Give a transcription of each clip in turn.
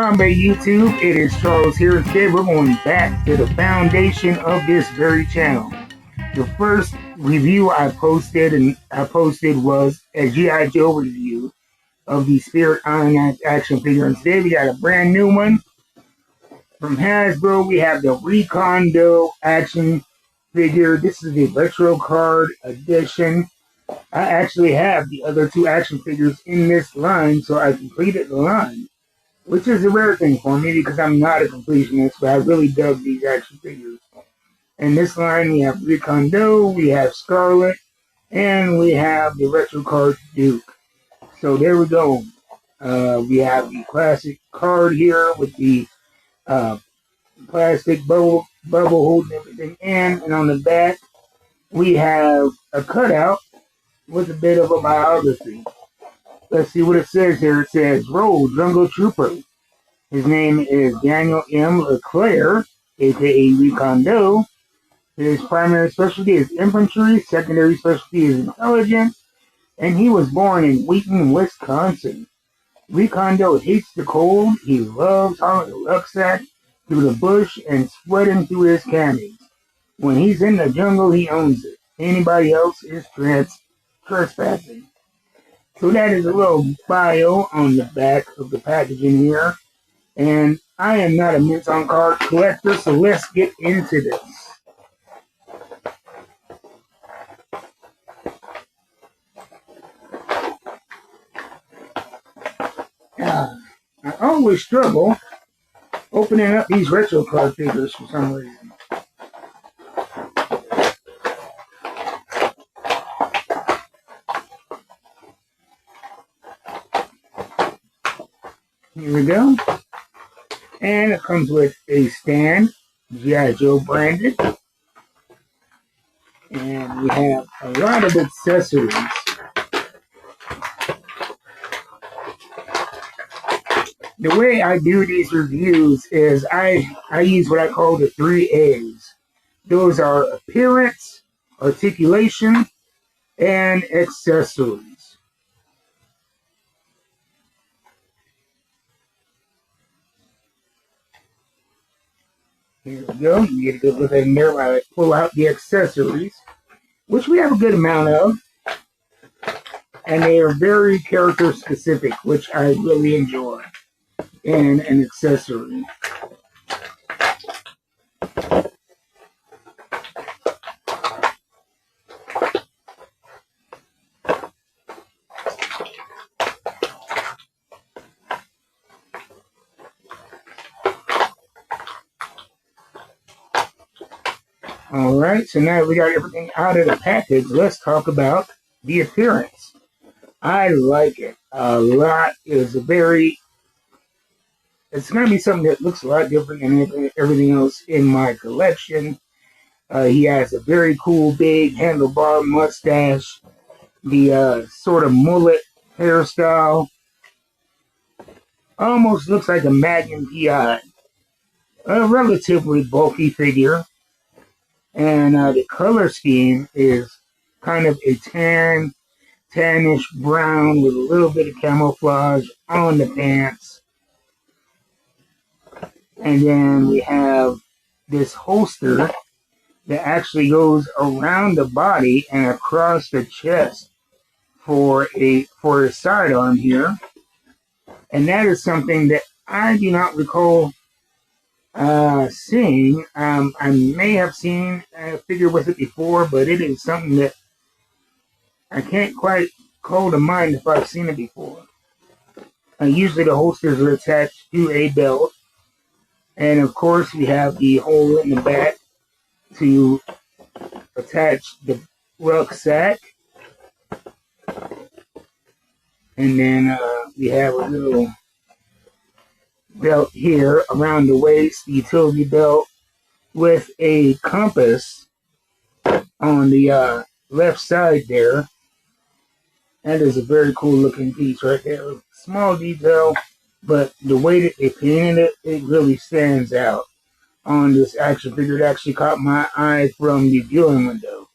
Harambe YouTube, it is Charles here. Today we're going back to the foundation of this very channel. The first review I posted was a G.I. Joe review of the Spirit Iron action figure. And today we got a brand new one from Hasbro. We have the Recondo action figure. This is the retro card edition. I actually have the other two action figures in this line, so I completed the line, which is a rare thing for me because I'm not a completionist, but I really dug these action figures. In this line, we have Recondo, we have Scarlet, and we have the retro card Duke. So there we go. We have the classic card here with the plastic bubble holding everything in, and on the back, we have a cutout with a bit of a biography. Let's see what it says here. It says, Roll, Jungle Trooper. His name is Daniel M. LeClaire, a.k.a. Recondo. His primary specialty is infantry, secondary specialty is intelligence, and he was born in Wheaton, Wisconsin. Recondo hates the cold. He loves hauling a rucksack through the bush and sweating through his camis. When he's in the jungle, he owns it. Anybody else is trespassing. So that is a little bio on the back of the packaging here. And I am not a mince on card collector, so let's get into this. I always struggle opening up these retro card figures for some reason. Here we go. And it comes with a stand, G.I. Joe branded. And we have a lot of accessories. The way I do these reviews is I use what I call the 3 A's. Those are appearance, articulation, and accessories. Here we go. You get a good look at them there while I pull out the accessories, which we have a good amount of. And they are very character specific, which I really enjoy in an accessory. Alright, so now we got everything out of the package. Let's talk about the appearance. I like it a lot. It's going to be something that looks a lot different than everything else in my collection. He has a very cool big handlebar mustache, the sort of mullet hairstyle. Almost looks like a Magnum PI. A relatively bulky figure. And the color scheme is kind of a tannish brown with a little bit of camouflage on the pants. And then we have this holster that actually goes around the body and across the chest for a sidearm here. And that is something that I do not recall seeing. I may have seen a figure with it before, but it is something that I can't quite call to mind if I've seen it before. Usually the holsters are attached to a belt. And of course we have the hole in the back to attach the rucksack. And then we have a little belt here around the waist, the utility belt, with a compass on the left side there. That is a very cool looking piece right there. Small detail, but the way that they painted it, it really stands out on this action figure. It actually caught my eye from the viewing window.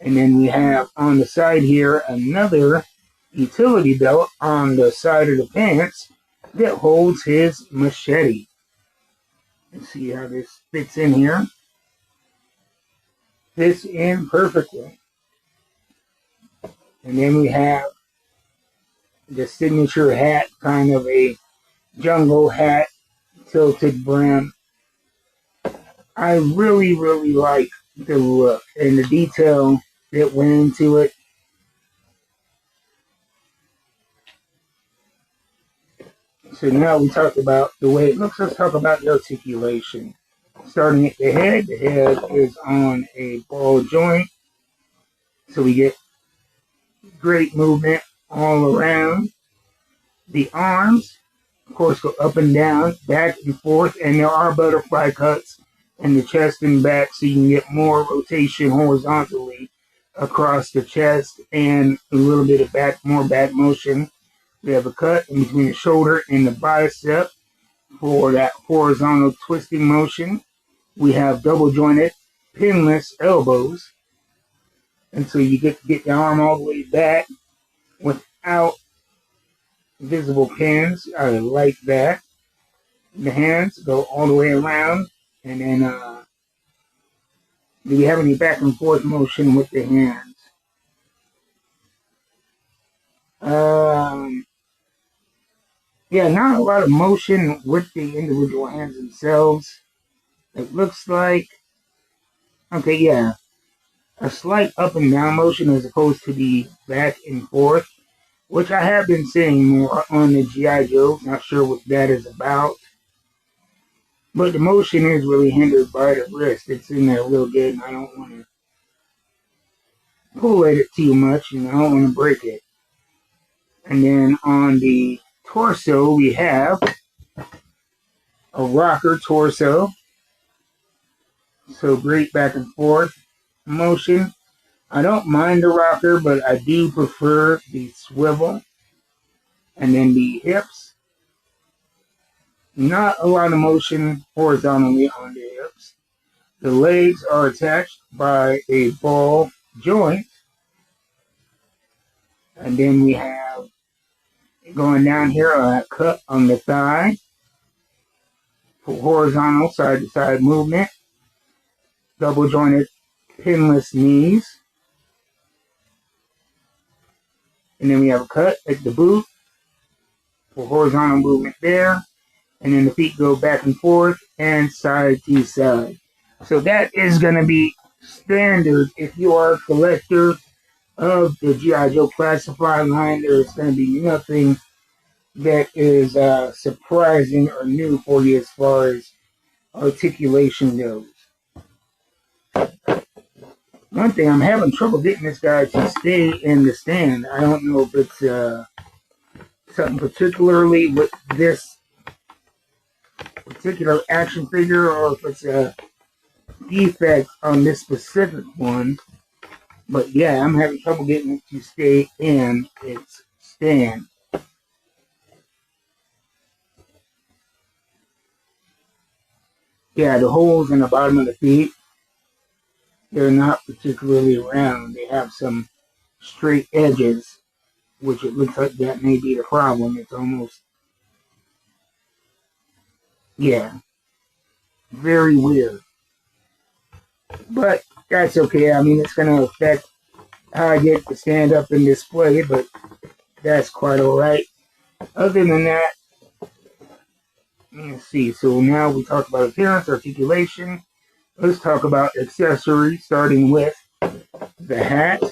And then we have on the side here another utility belt on the side of the pants that holds his machete. Let's see how this fits in here. Fits in perfectly. And then we have the signature hat, kind of a jungle hat, tilted brim. I really, really like the look and the detail that went into it. So now we talked about the way it looks. Let's talk about the articulation. Starting at the head is on a ball joint. So we get great movement all around. The arms, of course, go up and down, back and forth, and there are butterfly cuts in the chest and back, so you can get more rotation horizontally across the chest and a little bit of more back motion. We have a cut in between the shoulder and the bicep for that horizontal twisting motion. We have double jointed, pinless elbows, and so you get the arm all the way back without visible pins. I like that. The hands go all the way around, and then do we have any back and forth motion with the hands? Yeah, not a lot of motion with the individual hands themselves. It looks like, okay, yeah, a slight up and down motion as opposed to the back and forth, which I have been seeing more on the G.I. Joe. Not sure what that is about. But the motion is really hindered by the wrist. It's in there real good, and I don't want to pull at it too much, and I don't want to break it. And then on the torso, we have a rocker torso. So great back and forth motion. I don't mind the rocker, but I do prefer the swivel. And then the hips. Not a lot of motion horizontally on the hips. The legs are attached by a ball joint. And then we have, going down here, a cut on the thigh for horizontal side-to-side movement. Double jointed pinless knees. And then we have a cut at the boot for horizontal movement there. And then the feet go back and forth and side to side. So that is going to be standard if you are a collector of the G.I. Joe Classified line. There's going to be nothing that is surprising or new for you as far as articulation goes. One thing, I'm having trouble getting this guy to stay in the stand. I don't know if it's something particularly with this particular action figure or if it's a defect on this specific one. But yeah, I'm having trouble getting it to stay in its stand. Yeah, the holes in the bottom of the feet, they're not particularly round. They have some straight edges, which it looks like that may be the problem. It's almost, yeah, very weird. But that's okay. I mean, it's going to affect how I get to stand up and display, but that's quite alright. Other than that, let's see. So now we talked about appearance, articulation. Let's talk about accessories, starting with the hat.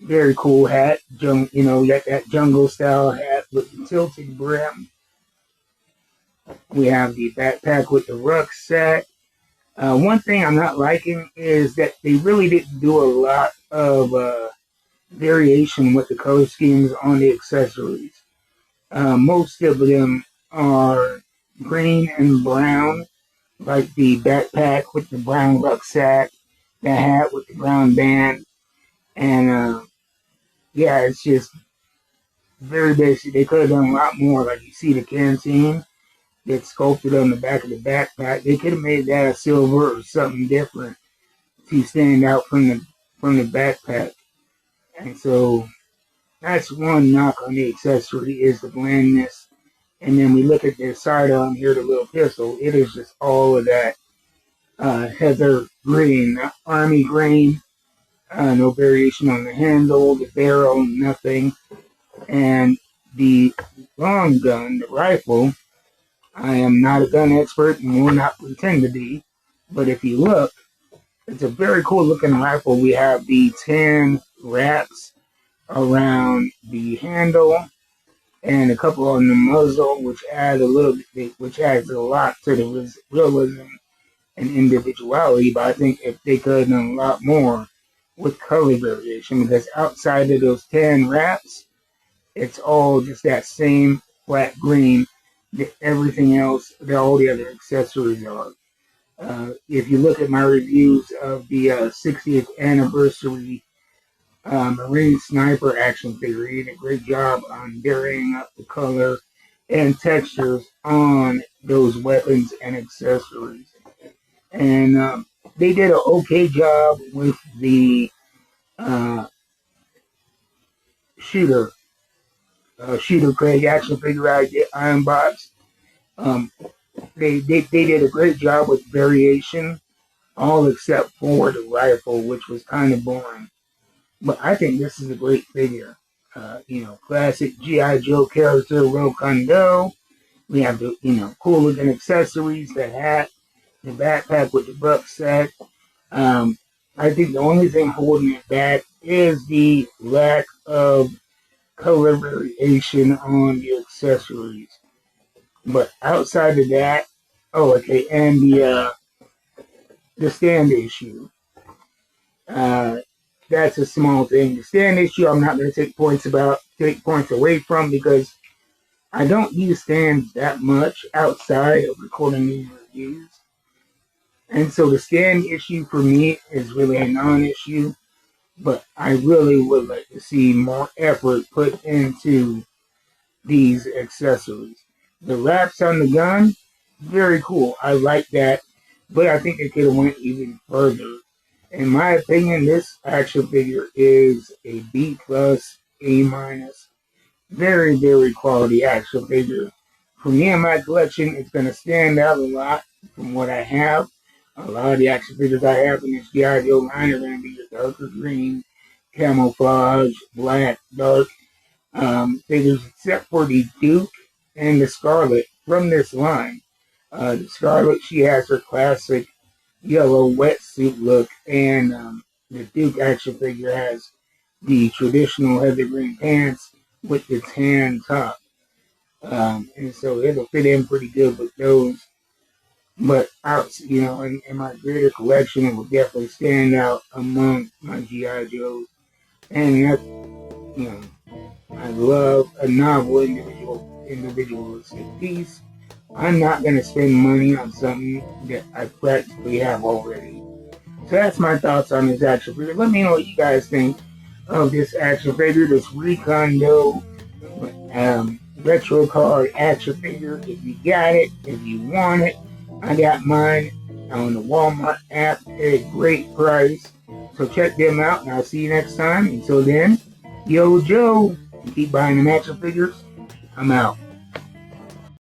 Very cool hat. You got that jungle style hat with the tilted brim. We have the backpack with the rucksack. One thing I'm not liking is that they really didn't do a lot of variation with the color schemes on the accessories. Most of them are green and brown, like the backpack with the brown rucksack, the hat with the brown band, and yeah, it's just very basic. They could have done a lot more. Like you see the canteen that's sculpted on the back of the backpack. They could have made that a silver or something different to stand out from the backpack. And so that's one knock on the accessory is the blandness. And then we look at the sidearm here, the little pistol. It is just all of that heather green, army green. No variation on the handle, the barrel, nothing. And the long gun, the rifle, I am not a gun expert and will not pretend to be. But if you look, it's a very cool looking rifle. We have the tan wraps around the handle and a couple on the muzzle, which which adds a lot to the realism and individuality. But I think if they could have done a lot more with color variation, because outside of those tan wraps, it's all just that same flat green that everything else, that all the other accessories are. If you look at my reviews of the 60th anniversary Marine Sniper action figure, he did a great job on varying up the color and textures on those weapons and accessories. And they did an okay job with the shooter Craig action figure I unboxed. Um, they did a great job with variation, all except for the rifle, which was kind of boring. But I think this is a great figure. Classic G.I. Joe character, Recondo. We have the, cool looking accessories, the hat, the backpack with the rucksack. I think the only thing holding it back is the lack of color variation on the accessories. But outside of that, and the stand issue. That's a small thing. The stand issue, I'm not going to take points away from, because I don't use stands that much outside of recording these reviews. And so the stand issue for me is really a non-issue, but I really would like to see more effort put into these accessories. The wraps on the gun, very cool. I like that, but I think it could have went even further. In my opinion, this action figure is a B plus, A minus. Very, very quality action figure. For me and my collection, it's going to stand out a lot from what I have. A lot of the action figures I have in this G.I. Joe line are going to be the darker green, camouflage, black, dark figures, except for the Duke and the Scarlet from this line. The Scarlet, she has her classic yellow wetsuit look, and the Duke action figure has the traditional heather green pants with the tan top. And so it'll fit in pretty good with those. But in my greater collection, it will definitely stand out among my G.I. Joes. And that's, I love a novel individualistic piece. I'm not going to spend money on something that I practically have already. So that's my thoughts on this action figure. Let me know what you guys think of this action figure, this Recondo retro card action figure. If you got it, if you want it, I got mine on the Walmart app at a great price. So check them out, and I'll see you next time. Until then, yo Joe, keep buying the action figures. I'm out.